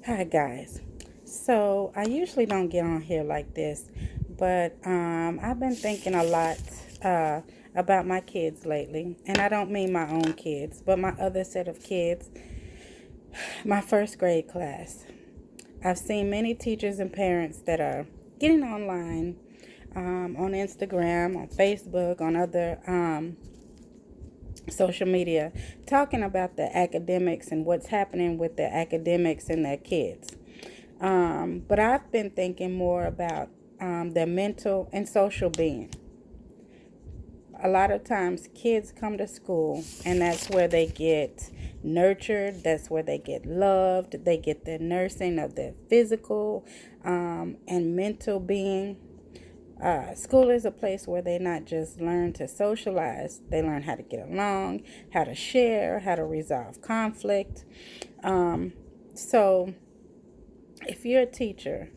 Hi guys. So I usually don't get on here like this, but I've been thinking a lot uh, about my kids lately, and I don't mean my own kids, but my other set of kids, my first grade class. I've seen many teachers and parents that are getting online, on Instagram, on Facebook, on other social media, talking about the academics and what's happening with the academics and their kids. But I've been thinking more about their mental and social being. A lot of times kids come to school and that's where they get nurtured, that's where they get loved, they get the nursing of their physical and mental being. School is a place where they not just learn to socialize, they learn how to get along, how to share, how to resolve conflict. So if you're a teacher,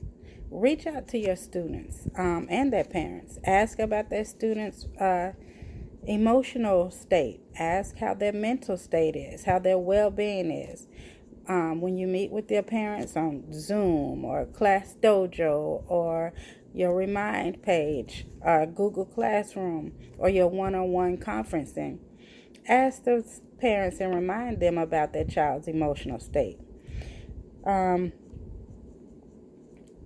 reach out to your students and their parents. Ask about their students' emotional state. Ask how their mental state is, how their well-being is. When you meet with their parents on Zoom or Class Dojo or your Remind page, or Google Classroom, or your one-on-one conferencing, ask those parents and remind them about their child's emotional state. Um,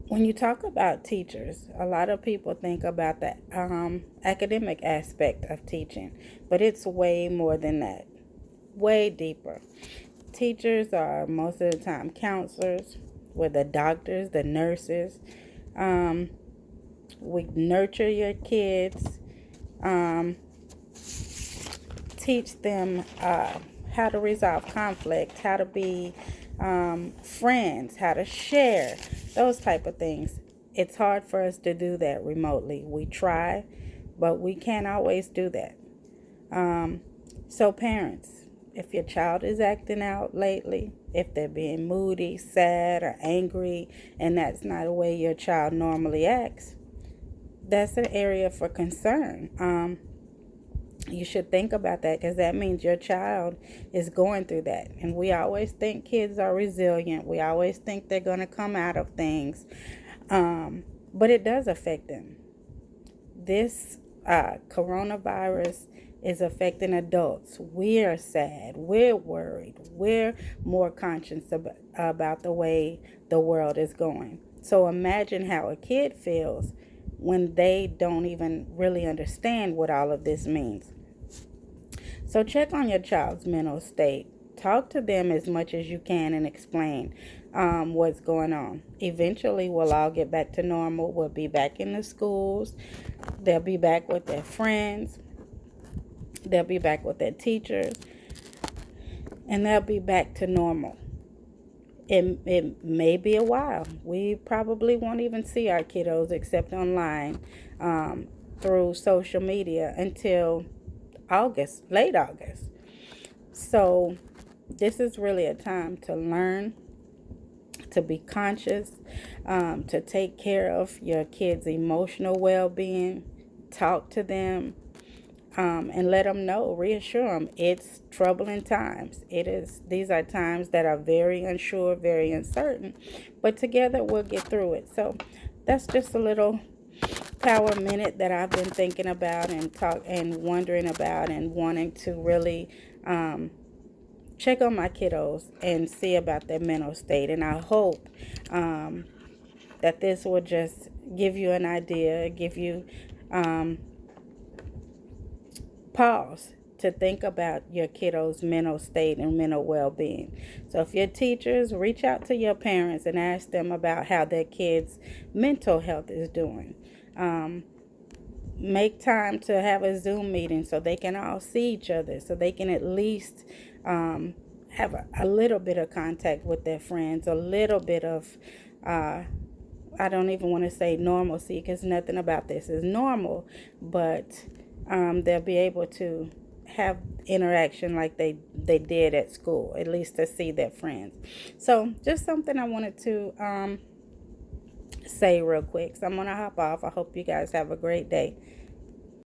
When you talk about teachers, a lot of people think about the academic aspect of teaching, but it's way more than that, way deeper. Teachers are most of the time counselors, we're the doctors, the nurses. Um, we nurture your kids, um, teach them how to resolve conflict, how to be friends, how to share, those type of things. It's hard for us to do that remotely. We try, but we can't always do that. Um, so parents, if your child is acting out lately, if they're being moody, sad, or angry, and that's not the way your child normally acts, that's an area for concern. You should think about that because that means your child is going through that. And we always think kids are resilient. We always think they're going to come out of things. But it does affect them. This coronavirus is affecting adults. We're sad. We're worried. We're more conscious about the way the world is going. So imagine how a kid feels when they don't even really understand what all of this means. So check on your child's mental state. Talk to them as much as you can and explain what's going on. Eventually, we'll all get back to normal. We'll be back in the schools. They'll be back with their friends. They'll be back with their teachers. And they'll be back to normal. It may be a while. We probably won't even see our kiddos except online through social media until August, late August. So this is really a time to learn, to be conscious, to take care of your kids' emotional well-being, talk to them, and let them know, reassure them it's troubling times. It is. These are times that are very unsure, very uncertain, but together we'll get through it. So that's just a little power minute that I've been thinking about and wondering about and wanting to really check on my kiddos and see about their mental state. And I hope that this will just give you an idea, give you pause to think about your kiddos' mental state and mental well-being. So if you're teachers, reach out to your parents and ask them about how their kids' mental health is doing. Make time to have a Zoom meeting so they can all see each other, so they can at least have a little bit of contact with their friends, a little bit of, I don't even want to say normalcy because nothing about this is normal, but they'll be able to have interaction like they did at school, at least to see their friends. So just something I wanted to say real quick. So I'm going to hop off. I hope you guys have a great day.